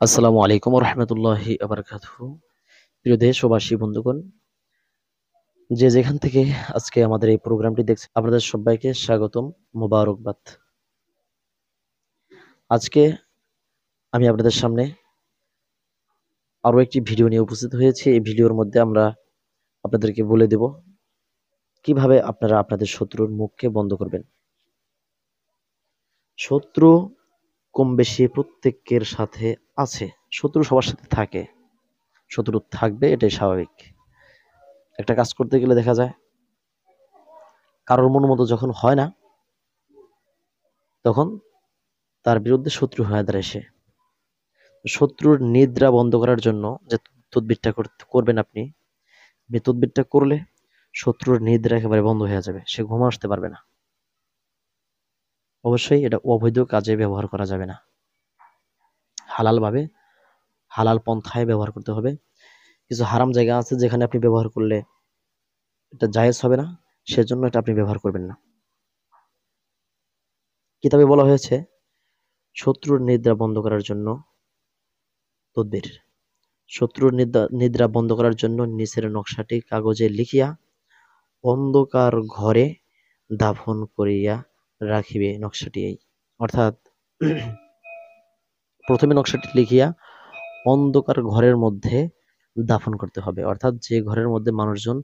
আসসালামু আলাইকুম রহমতুল্লাহি আবরাকাতুহু। প্রিয় দেশবাসী বন্ধুগণ, যে যেখান থেকে আজকে আমাদের এই প্রোগ্রামটি দেখছে, আপনাদের সবাইকে স্বাগতম, মোবারকবাদ। আজকে আমি আপনাদের সামনে আরো একটি ভিডিও নিয়ে উপস্থিত হয়েছি। এই ভিডিওর মধ্যে আমরা আপনাদেরকে বলে দেব কিভাবে আপনারা আপনাদের শত্রুর মুখকে বন্ধ করবেন। শত্রু কম বেশি প্রত্যেকের সাথে আছে, শত্রু সবার সাথে থাকে, শত্রু থাকবে, এটাই স্বাভাবিক। একটা কাজ করতে গেলে দেখা যায় কারোর মন মতো যখন হয় না, তখন তার বিরুদ্ধে শত্রু হয়ে দাঁড়ায় সে। শত্রুর নিদ্রা বন্ধ করার জন্য যে তদবিরটা করবেন আপনি, এই তদবিরটা করলে শত্রুর নিদ্রা একেবারে বন্ধ হয়ে যাবে, সে ঘুম আসতে পারবে না। অবশ্যই এটা অবৈধ কাজে ব্যবহার করা যাবে না, হালাল ভাবে, হালাল পন্থায় ব্যবহার করতে হবে। কিছু হারাম জায়গা আছে যেখানে আপনি ব্যবহার করলে এটা জায়েজ হবে না, সেজন্য এটা আপনি ব্যবহার করবেন না। কিতাবে বলা হয়েছে শত্রুর নিদ্রা বন্ধ করার জন্য তদবির। শত্রুর নিদ্রা বন্ধ করার জন্য নিচের নকশাটি কাগজে লিখিয়া অন্ধকার ঘরে দাফন করিয়া রাখিবে। নকশাটি এই, অর্থাৎ প্রথমে নকশাটি লিখিয়া অন্ধকার ঘরের মধ্যে দাফন করতে হবে, অর্থাৎ যে ঘরের মধ্যে মানুষজন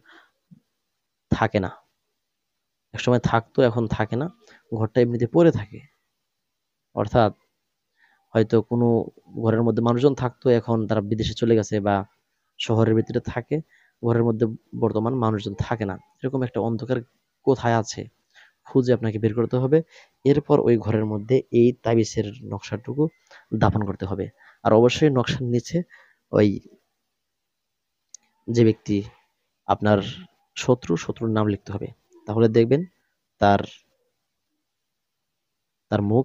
থাকে না, একসময় থাকতো এখন থাকে না, ঘরটা এমনিতে পড়ে থাকে। অর্থাৎ হয়তো কোনো ঘরের মধ্যে মানুষজন থাকতো, এখন তারা বিদেশে চলে গেছে বা শহরের ভিতরে থাকে, ঘরের মধ্যে বর্তমান মানুষজন থাকে না, এরকম একটা অন্ধকার কোথায় আছে খুঁজে আপনাকে বের করতে হবে। এরপর ওই ঘরের মধ্যে এই তাবিজের নকশাটুকু দাফন করতে হবে। আর অবশ্যই নকশার নিচে ওই যে ব্যক্তি আপনার শত্রুর নাম লিখতে হবে। তাহলে দেখবেন তার তার মুখ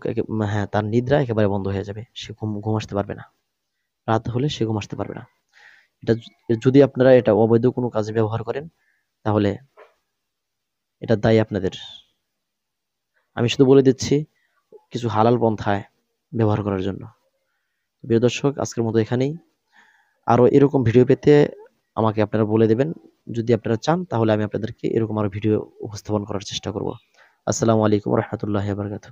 হ্যাঁ, তার নিদ্রা একেবারে বন্ধ হয়ে যাবে, সে ঘুম আসতে পারবে না, রাত হলে সে ঘুম আসতে পারবে না। এটা যদি আপনারা এটা অবৈধ কোনো কাজে ব্যবহার করেন, তাহলে এটা দায়ী আপনাদের। আমি শুধু বলে দিচ্ছি কিছু হালাল পন্থায় ব্যবহার করার জন্য। প্রিয় দর্শক, আজকের মতো এখানেই। আরো এরকম ভিডিও পেতে আমাকে আপনারা বলে দেবেন। যদি আপনারা চান তাহলে আমি আপনাদেরকে এরকম আরো ভিডিও উপস্থাপন করার চেষ্টা করব। আসসালামু আলাইকুম রহমতুল্লাহ বারকাতুহু।